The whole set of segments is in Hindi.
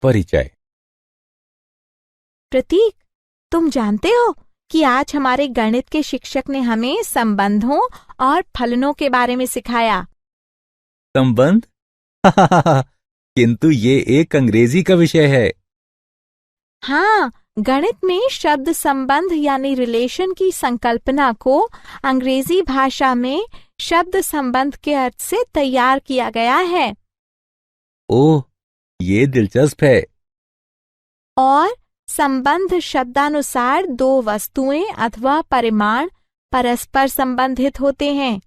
परिचय। प्रतीक, तुम जानते हो कि आज हमारे गणित के शिक्षक ने हमें संबंधों और फलनों के बारे में सिखाया। संबंध? किंतु ये एक अंग्रेजी का विषय है। हाँ, गणित में शब्द संबंध यानी रिलेशन की संकल्पना को अंग्रेजी भाषा में शब्द संबंध के अर्थ से तैयार किया गया है। ओह, ये दिलचस्प है। और संबंध शब्दानुसार दो वस्तुएं अथवा परिमाण परस्पर संबंधित होते हैं।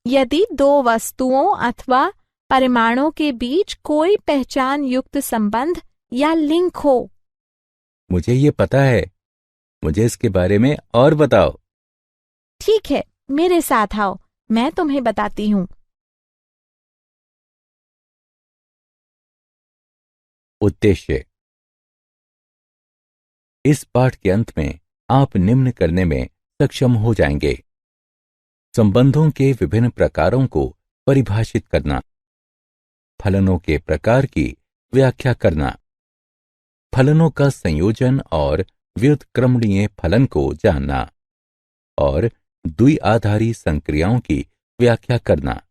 यदि दो वस्तुओं अथवा परिमाणों के बीच कोई पहचान युक्त संबंध या लिंक हो। मुझे ये पता है, मुझे इसके बारे में और बताओ। ठीक है, मेरे साथ आओ, मैं तुम्हें बताती हूँ। उद्देश्य। इस पाठ के अंत में आप निम्न करने में सक्षम हो जाएंगे: संबंधों के विभिन्न प्रकारों को परिभाषित करना, फलनों के प्रकार की व्याख्या करना, फलनों का संयोजन और व्युत्क्रमणीय फलन को जानना और द्विआधारी संक्रियाओं की व्याख्या करना।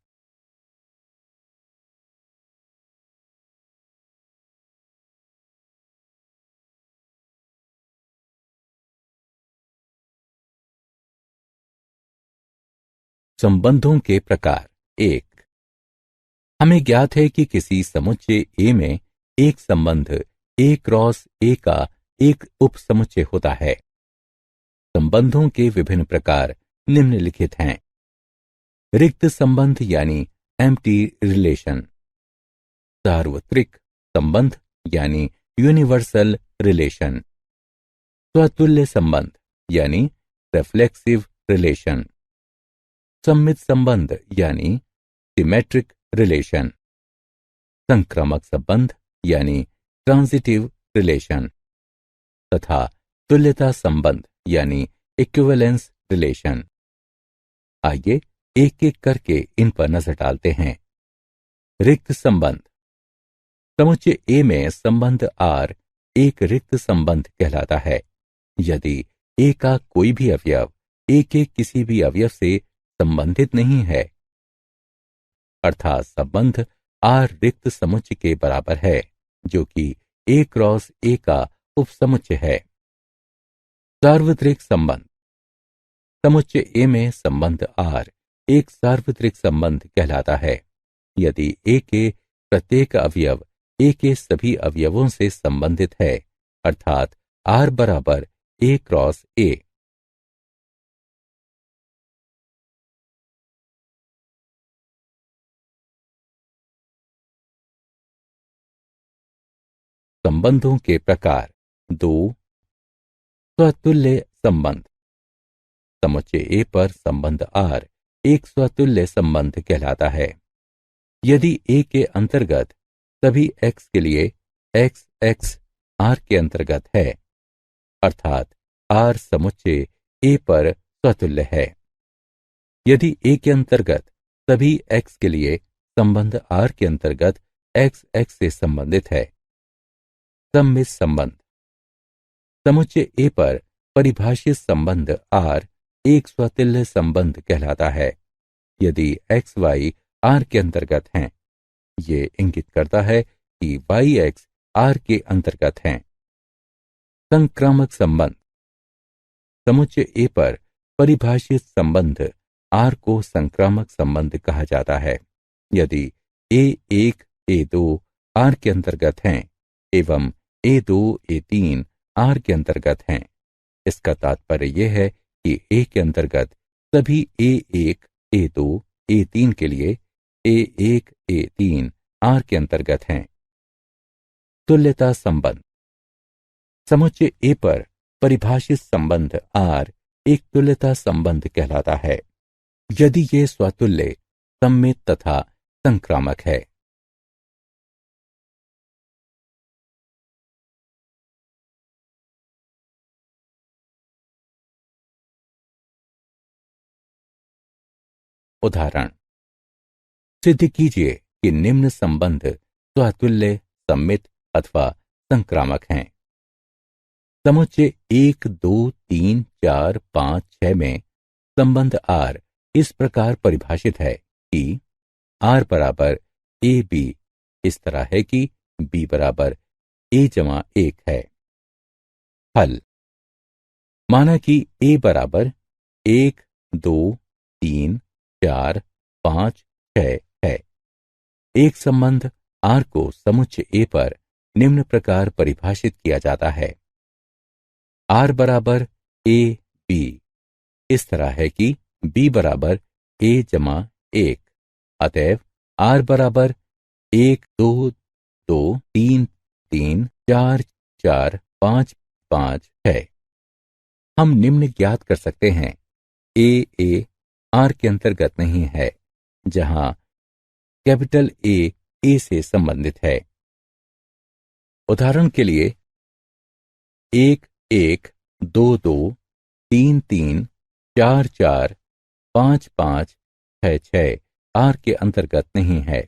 संबंधों के प्रकार। 1। हमें ज्ञात है कि किसी समुच्चय ए में एक संबंध ए क्रॉस ए का एक उपसमुच्चय होता है। संबंधों के विभिन्न प्रकार निम्नलिखित हैं: रिक्त संबंध यानी एम्प्टी रिलेशन, सार्वत्रिक संबंध यानी यूनिवर्सल रिलेशन, स्वतुल्य संबंध यानी रिफ्लेक्सिव रिलेशन, सम्मित संबंध यानी सिमेट्रिक रिलेशन, संक्रामक संबंध यानी ट्रांजिटिव रिलेशन तथा तुल्यता संबंध यानी इक्विवेलेंस रिलेशन। आइए एक एक करके इन पर नजर डालते हैं। रिक्त संबंध। समुच्चय ए में संबंध आर एक रिक्त संबंध कहलाता है यदि ए का कोई भी अवयव ए के किसी भी अवयव से संबंधित नहीं है, अर्थात संबंध आर रिक्त समुच्चय के बराबर है जो कि ए क्रॉस ए का उपसमुच्चय है। सार्वत्रिक संबंध। समुच्चय ए में संबंध आर एक सार्वत्रिक संबंध कहलाता है यदि ए के प्रत्येक अवयव ए के सभी अवयवों से संबंधित है, अर्थात आर बराबर ए क्रॉस ए। संबंधों के प्रकार। 2। स्वतुल्य संबंध। समुच्चय ए पर संबंध आर एक स्वतुल्य संबंध कहलाता है यदि ए के अंतर्गत सभी एक्स के लिए एक्स एक्स आर के अंतर्गत है, अर्थात आर समुच्चय ए पर स्वतुल्य है। यदि ए के अंतर्गत सभी एक्स के लिए संबंध आर के अंतर्गत एक्स एक्स से संबंधित है। सम्मित संबंध। समुच्चय ए पर परिभाषित संबंध आर एक स्वतुल्य संबंध कहलाता है यदि एक्स वाई आर के अंतर्गत हैं। ये इंगित करता है कि वाई एक्स आर के अंतर्गत हैं। संक्रामक संबंध। समुच्चय ए पर परिभाषित संबंध आर को संक्रामक संबंध कहा जाता है यदि ए1 ए2 आर के अंतर्गत हैं एवं ए2 ए3 आर के अंतर्गत हैं। इसका तात्पर्य यह है कि ए के अंतर्गत सभी ए1 ए2 ए3 के लिए ए1 ए3 आर के अंतर्गत हैं। तुल्यता संबंध। समुच्चय ए पर परिभाषित संबंध आर एक तुल्यता संबंध कहलाता है यदि ये स्वतुल्य, सम्मित तथा संक्रामक है। उदाहरण। सिद्ध कीजिए कि निम्न संबंध स्वतुल्य, सम्मित अथवा संक्रामक हैं। समुच्चय 1, 2, 3, 4, 5, 6 में संबंध आर इस प्रकार परिभाषित है कि आर बराबर ए बी इस तरह है कि बी बराबर ए जमा 1 है। हल: माना कि ए बराबर 1, 2, 3, 4, 5, 6 है। एक संबंध आर को समुच्चय ए पर निम्न प्रकार परिभाषित किया जाता है। आर बराबर ए बी इस तरह है कि बी बराबर ए जमा 1। अतएव आर बराबर 1, 2, 2, 3, 3, 4, 4, 5, 5 है। हम निम्न ज्ञात कर सकते हैं: ए आर के अंतर्गत नहीं है, जहां कैपिटल ए से संबंधित है। उदाहरण के लिए 1, 1, 2, 2, 3, 3, 4, 4, 5, 5, 6, 6 आर के अंतर्गत नहीं है।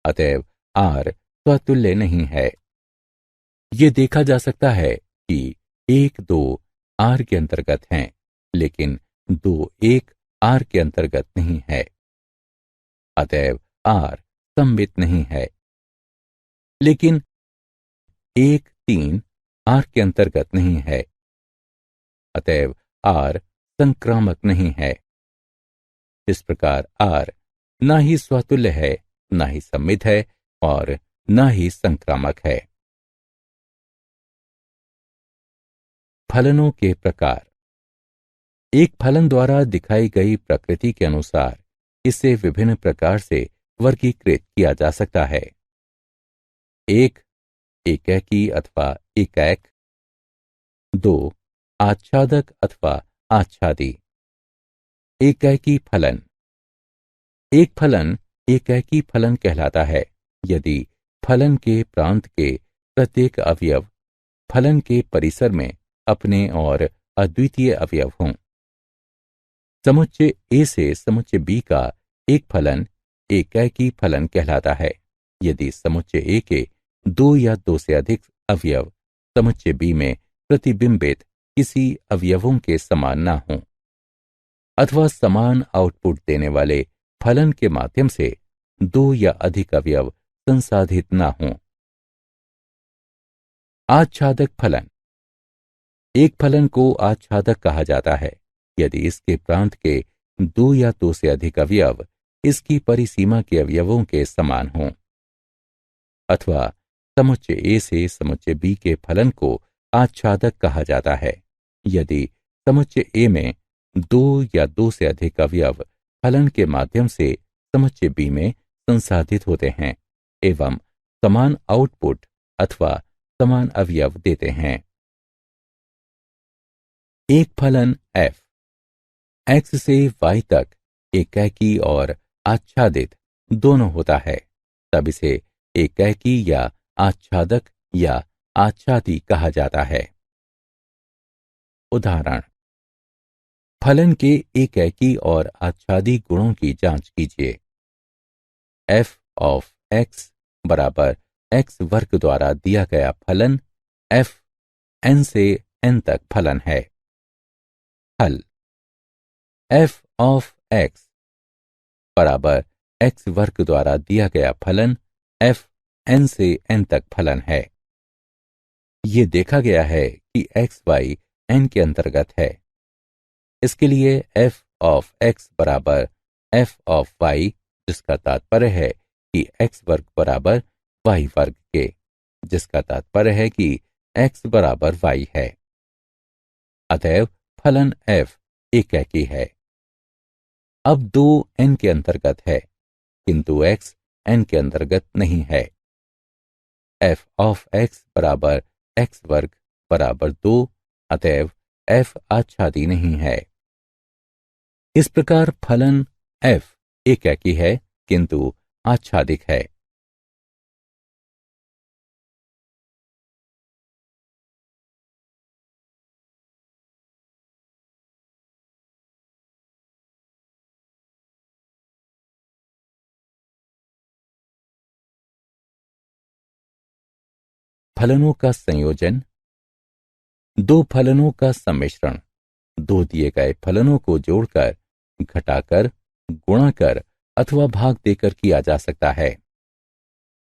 अतएव आर स्वतुल्य नहीं है। यह देखा जा सकता है कि 1, 2 आर के अंतर्गत हैं, लेकिन 2, 1 आर के अंतर्गत नहीं है। अतएव आर सममित नहीं है। लेकिन 1, 3 आर के अंतर्गत नहीं है। अतएव आर संक्रामक नहीं है। इस प्रकार आर ना ही स्वतुल्य है, ना ही सममित है और ना ही संक्रामक है। फलनों के प्रकार: एक फलन द्वारा दिखाई गई प्रकृति के अनुसार इसे विभिन्न प्रकार से वर्गीकृत किया जा सकता है। 1, एकैकी अथवा एकैक। 2, आच्छादक अथवा आच्छादी। एकैकी फलन: एक फलन एकैकी फलन कहलाता है यदि फलन के प्रांत के प्रत्येक अवयव फलन के परिसर में अपने और अद्वितीय अवयव हों। समुच्चय ए से समुच्चय बी का एक फलन एकैकी फलन कहलाता है यदि समुच्चय ए के 2 या 2 से अधिक अवयव समुच्चय बी में प्रतिबिंबित किसी अवयवों के समान ना हों, अथवा समान आउटपुट देने वाले फलन के माध्यम से 2 या अधिक अवयव संसाधित ना हों। आच्छादक फलन: एक फलन को आच्छादक कहा जाता है यदि इसके प्रांत के 2 या 2 से अधिक अवयव इसकी परिसीमा के अवयवों के समान हों, अथवा समुच्चय ए से समुच्चय बी के फलन को आच्छादक कहा जाता है यदि समुच्चय ए में 2 या 2 से अधिक अवयव फलन के माध्यम से समुच्चय बी में संसाधित होते हैं एवं समान आउटपुट अथवा समान अवयव देते हैं। एक फलन f x से y तक एकैकी और आच्छादित दोनों होता है, तब इसे एकैकी या आच्छादक या आच्छादी कहा जाता है। उदाहरण: फलन के एकैकी और आच्छादी गुणों की जांच कीजिए। f ऑफ x बराबर x वर्ग द्वारा दिया गया फलन f n से n तक फलन है। हल: f ऑफ x बराबर x वर्ग द्वारा दिया गया फलन f n से n तक फलन है। ये देखा गया है कि x y n के अंतर्गत है। इसके लिए f ऑफ x बराबर f ऑफ y, जिसका तात्पर्य है कि x वर्ग बराबर y वर्ग के, जिसका तात्पर्य है कि x बराबर y है। अतएव फलन f एकैकी है। अब 2 n के अंतर्गत है, किंतु x n के अंतर्गत नहीं है। f ऑफ x बराबर x वर्ग बराबर 2, अतएव f आच्छादी नहीं है। इस प्रकार फलन f एकैकी है किंतु आच्छादिक है। फलनों का संयोजन, दो फलनों का सम्मिश्रण, दो दिए गए फलनों को जोड़कर, घटाकर, गुणा कर अथवा भाग देकर किया जा सकता है।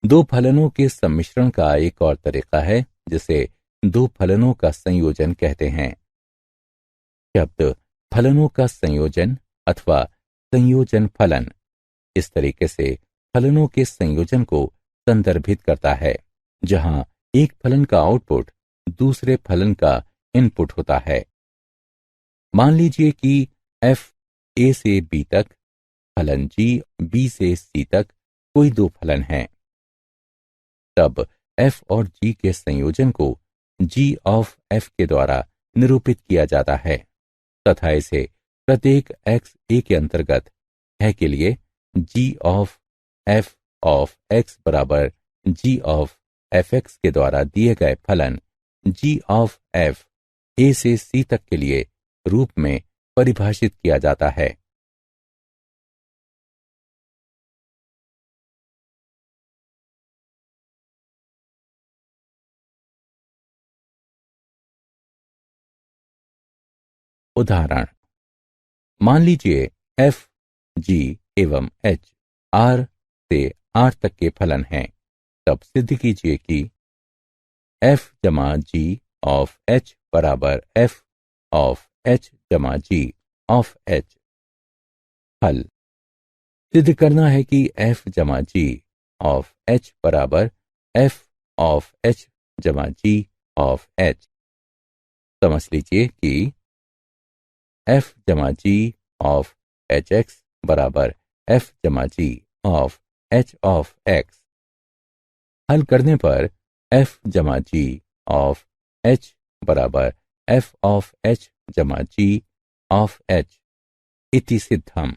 दो फलनों के सम्मिश्रण का एक और तरीका है जिसे दो फलनों का संयोजन कहते हैं। शब्द फलनों का संयोजन अथवा संयोजन फलन इस तरीके से फलनों के संयोजन को संदर्भित करता है जहां एक फलन का आउटपुट दूसरे फलन का इनपुट होता है। मान लीजिए कि f a से b तक, फलन g b से c तक कोई दो फलन हैं। तब f और g के संयोजन को g ऑफ f के द्वारा निरूपित किया जाता है तथा इसे प्रत्येक x a के अंतर्गत है के लिए g of f of x बराबर g ऑफ fx के द्वारा दिए गए फलन g ऑफ f a से c तक के लिए रूप में परिभाषित किया जाता है। उदाहरण, मान लीजिए f, g एवं h r से r तक के फलन हैं। तब सिद्ध कीजिए कि f जमा g ऑफ h बराबर f ऑफ h जमा g ऑफ h। हल, सिद्ध करना है कि f जमा g ऑफ h बराबर f ऑफ h जमा g ऑफ h। समझ लीजिए कि f जमा g ऑफ hx बराबर f जमा g of h of x। हल करने पर f जमा g ऑफ h बराबर f ऑफ h जमा g ऑफ h इति सिद्धम।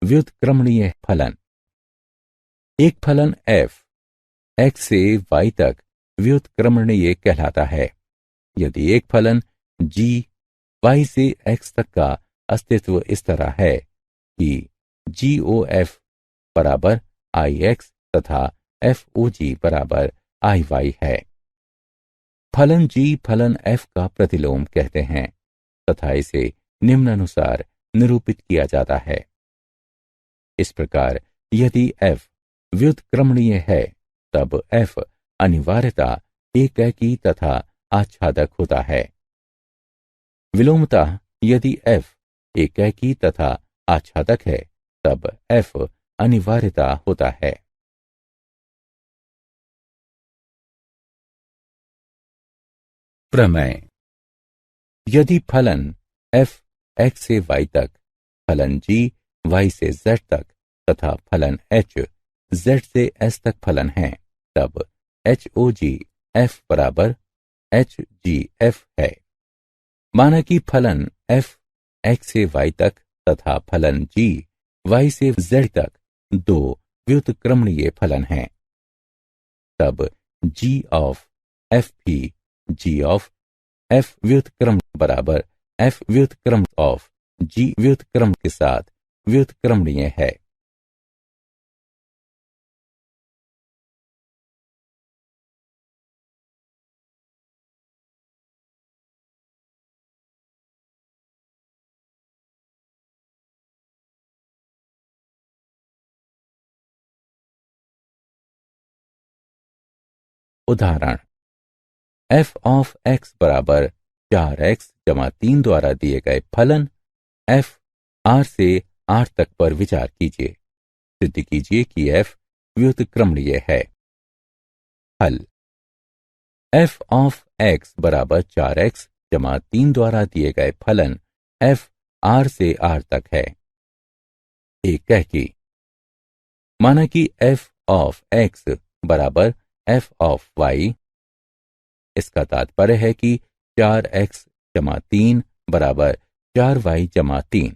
व्युत्क्रमणीय फलन। एक फलन f x से y तक व्युत्क्रमणीय कहलाता है यदि एक फलन g y से x तक का अस्तित्व इस तरह है कि GOF बराबर IX तथा FOG बराबर IY है। फलन g फलन f का प्रतिलोम कहते हैं तथा इसे निम्नानुसार निरूपित किया जाता है। इस प्रकार यदि f व्युत्क्रमणीय है तब f अनिवार्यता एकैकी तथा आच्छादक होता है। विलोमतः यदि f एकैकी तथा आच्छादक है तब f अनिवार्यता होता है। प्रमेय। यदि फलन f x से y तक, फलन g y से z तक तथा फलन h z से s तक फलन है तब HOG f बराबर HGF है। माना कि फलन f x से y तक तथा फलन g y से z तक दो व्युत्क्रमणीय फलन हैं। तब g ऑफ f भी g ऑफ f व्युत्क्रम बराबर f व्युत्क्रम ऑफ g व्युत्क्रम के साथ व्युत्क्रमणीय है। उदाहरण, f ऑफ x बराबर 4x जमा 3 द्वारा दिए गए फलन f r से r तक पर विचार कीजिए। सिद्ध कीजिए कि f व्युत्क्रमणीय है। हल, f ऑफ x बराबर 4x जमा 3 द्वारा दिए गए फलन f r से r तक है। एक कह की माना कि f ऑफ x बराबर f ऑफ y। इसका तात्पर्य है कि 4x जमा 3 बराबर 4y जमा 3।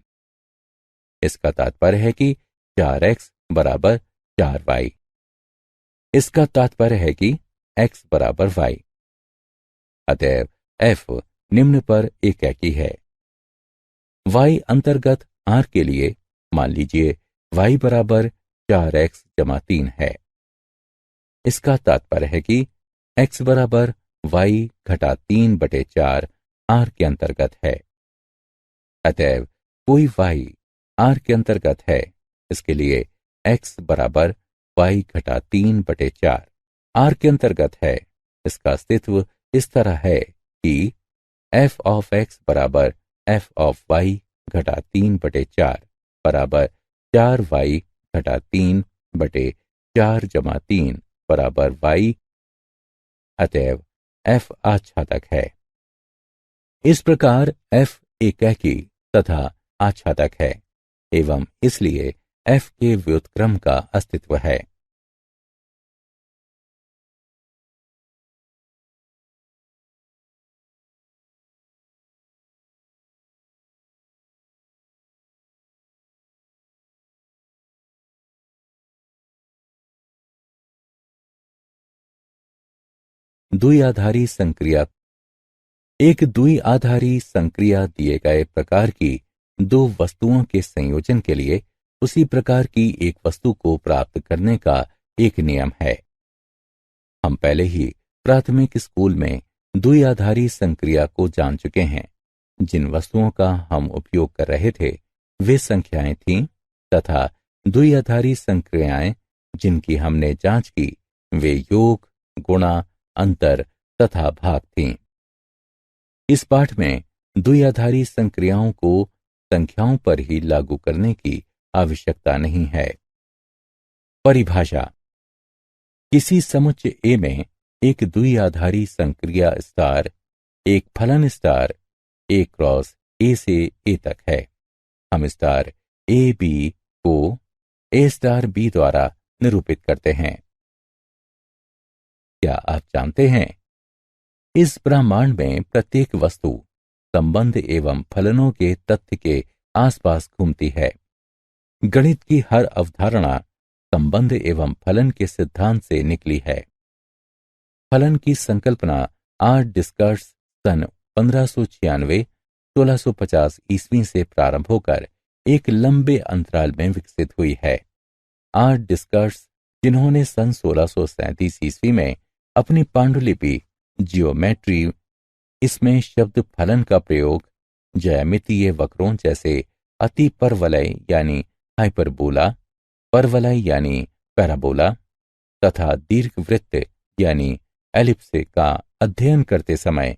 इसका तात्पर्य है कि 4x बराबर 4y। इसका तात्पर्य है कि x बराबर y। अतएव f निम्न पर एकाकी है। y अंतर्गत r के लिए मान लीजिए y बराबर 4x जमा 3 है। इसका तात्पर्य है कि x बराबर y घटा 3/4 r के अंतर्गत है। अतएव कोई y r के अंतर्गत है, इसके लिए x बराबर y घटा 3/4 r के अंतर्गत है। इसका अस्तित्व इस तरह है कि f ऑफ x बराबर f ऑफ y घटा 3/4 बराबर 4y घटा 3/4 जमा 3 बराबर y। अतएव f आच्छादक है। इस प्रकार f एकाकी तथा आच्छादक है एवं इसलिए f के व्युत्क्रम का अस्तित्व है। द्विआधारी संक्रिया। एक द्विआधारी संक्रिया दिए गए प्रकार की दो वस्तुओं के संयोजन के लिए उसी प्रकार की एक वस्तु को प्राप्त करने का एक नियम है। हम पहले ही प्राथमिक स्कूल में द्विआधारी संक्रिया को जान चुके हैं। जिन वस्तुओं का हम उपयोग कर रहे थे वे संख्याएं थीं तथा द्विआधारी संक्रियाएं जिनकी हमने जांच की वे योग, गुणा, अंतर तथा भाग थीं। इस पाठ में द्विआधारी संक्रियाओं को संख्याओं पर ही लागू करने की आवश्यकता नहीं है। परिभाषा। किसी समुच्चय ए में एक द्विआधारी संक्रिया स्टार एक फलन स्टार ए क्रॉस ए से ए तक है। हम स्टार ए बी को ए स्टार बी द्वारा निरूपित करते हैं। क्या आप जानते हैं इस ब्रह्मांड में प्रत्येक वस्तु संबंध एवं फलनों के तथ्य के आसपास घूमती है। गणित की हर अवधारणा संबंध एवं फलन के सिद्धांत से निकली है। फलन की संकल्पना आर डिस्कर्स सन 1596-1650 ईस्वी से प्रारंभ होकर एक लंबे अंतराल में विकसित हुई है। आर डिस्कर्स जिन्होंने सन 1637 ईस्वी में अपनी पांडुलिपि जियोमेट्री इसमें शब्द फलन का प्रयोग ज्यामितीय वक्रों जैसे अति परवलय यानी हाइपरबोला, परवलय यानी पैराबोला तथा दीर्घवृत्त यानी एलिप्स का अध्ययन करते समय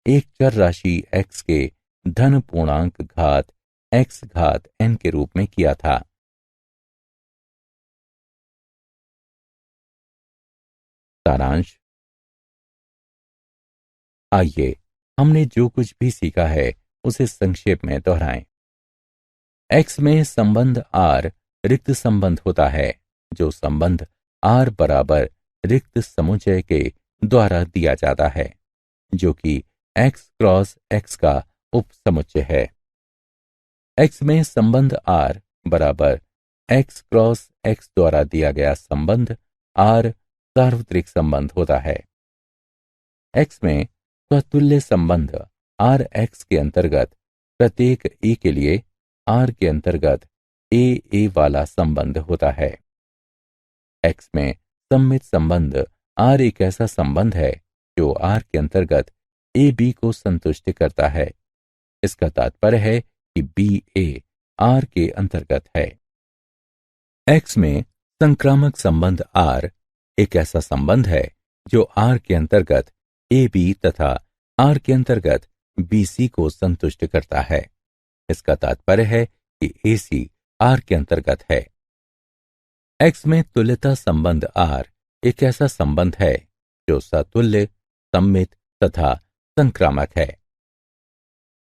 एक चर राशि x के धन पूर्णांक घात x घात n के रूप में किया था। सारांश। आइए हमने जो कुछ भी सीखा है उसे संक्षेप में दोहराएं। x में संबंध r रिक्त संबंध होता है, जो संबंध r बराबर रिक्त समुच्चय के द्वारा दिया जाता है, जो कि x क्रॉस x का उप समुच्चय है। x में संबंध r बराबर x क्रॉस x द्वारा दिया गया संबंध r सार्वत्रिक संबंध होता है। x में स्वतुल्य संबंध r x के अंतर्गत प्रत्येक a के लिए r के अंतर्गत a वाला संबंध होता है। x में सममित संबंध r एक ऐसा संबंध है जो r के अंतर्गत a b को संतुष्ट करता है। इसका तात्पर्य है कि b a r के अंतर्गत है। x में संक्रामक संबंध r एक ऐसा संबंध है जो r के अंतर्गत a b तथा r के अंतर्गत b c को संतुष्ट करता है। इसका तात्पर्य है कि a c r के अंतर्गत है। x में तुल्यता संबंध r एक ऐसा संबंध है जो सतुल्य, सममित तथा संक्रामक है।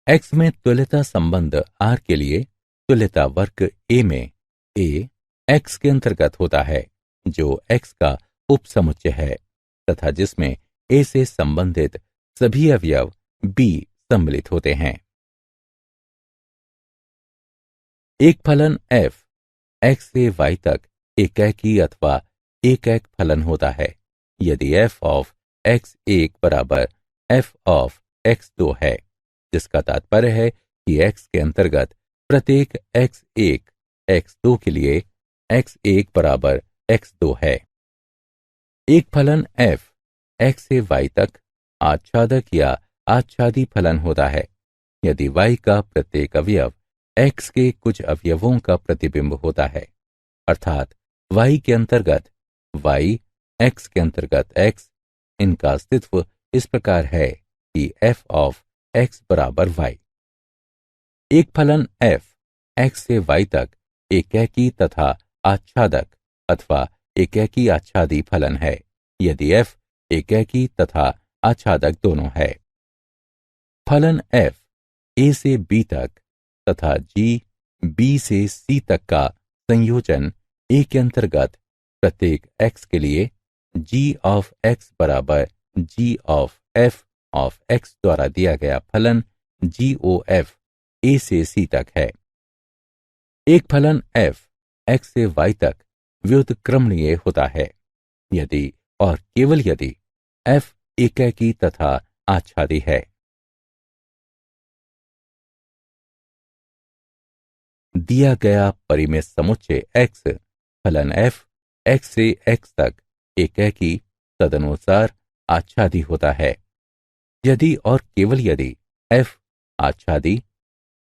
x में तुल्यता संबंध r के लिए तुल्यता वर्ग a में a x के अंतर्गत होता है, जो x का उपसमुच्चय है तथा जिसमें a से संबंधित सभी अवयव b सम्मिलित होते हैं। एक फलन f x से y तक एकैकी अथवा एकैक फलन होता है यदि f ऑफ x1 बराबर f ऑफ x2 है, जिसका तात्पर्य है कि x के अंतर्गत प्रत्येक x1 x2 के लिए x1 बराबर x2 है। एक फलन f x से y तक आच्छादक या आच्छादी फलन होता है यदि y का प्रत्येक अवयव x के कुछ अवयवों का प्रतिबिंब होता है, अर्थात y के अंतर्गत y, x के अंतर्गत x। इनका अस्तित्व इस प्रकार है कि f ऑफ x बराबर y। एक फलन f x से y तक एकेकी तथा आच्छादक अथवा एकेकी आच्छादी फलन है यदि f एकेकी तथा आच्छादक दोनों है। फलन f a से b तक तथा g b से c तक का संयोजन a के अंतर्गत प्रत्येक x के लिए g ऑफ x बराबर g of f of x द्वारा दिया गया फलन GOF a से c तक है। एक फलन f x से y तक व्युत्क्रमणीय होता है यदि और केवल यदि f एकेकी तथा आच्छादी है। दिया गया परिमेय समुच्चय x फलन f x से x तक एकेकी तदनुसार आच्छादी होता है यदि और केवल यदि f आच्छादी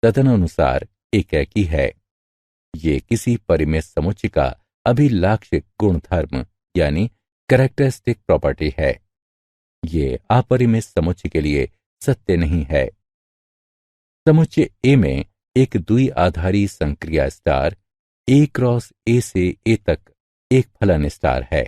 तदनुसार एकेकी है। ये किसी परिमेय समुच्चय का अभिलाक्षिक गुणधर्म यानी कैरेक्टरिस्टिक प्रॉपर्टी है। ये अपरिमेय समुच्चय के लिए सत्य नहीं है। समुच्चय A में एक द्विआधारी संक्रिया स्टार A क्रॉस A से A तक एक फलन स्टार है।